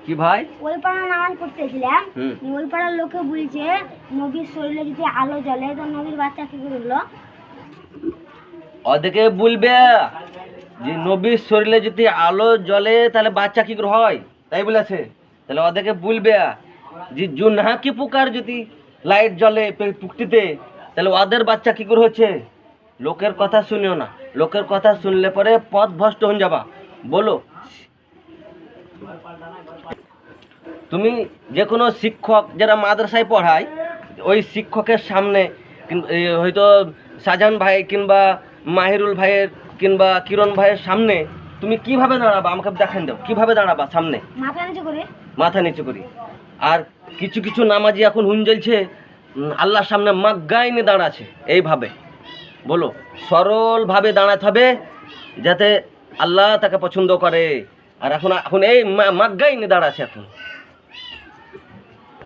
কি ভাই? ওই পাড়া নামাজ পড়তেছিলাম, ওই পাড়ার লোকে বলছে নবীর শরীরে যদি আলো জ্বলে তো নবীর বাচ্চা কি করে হলো? ওদেরকে বলবে যে নবীর শরীরে যদি আলো জ্বলে তাহলে বাচ্চা কি করে হয়, তাই বলেছে। তাহলে ওদেরকে বলবে যে জুনহাকি পোকার যদি লাইট জ্বলে পুকটিতে তাহলে ওদের বাচ্চা কি করে হচ্ছে। লোকের কথা শুনিও না, লোকের কথা শুনলে পরে পথ ভ্রষ্ট হয়ে যাবা। বলো, তুমি যে কোনো শিক্ষক যারা মাদ্রাসায় পড়ায় ওই শিক্ষকের সামনে হয়তো শাহজাহান ভাই কিংবা মাহিরুল ভাইয়ের কিংবা কিরণ ভাইয়ের সামনে তুমি কিভাবে দাঁড়াবা আমাকে দেখান দাও, কিভাবে দাঁড়াবা সামনে? মাথা নিচু করে। মাথা নিচু করি। আর কিছু কিছু নামাজি এখন হুন জ্বলছে আল্লাহর সামনে মাগ্গাই নিয়ে দাঁড়াচ্ছে এইভাবে। বলো, সরলভাবে দাঁড়াতে হবে যাতে আল্লাহ তাকে পছন্দ করে। আর এখন এই মাগ্গাই নিয়ে দাঁড়াচ্ছে এখন।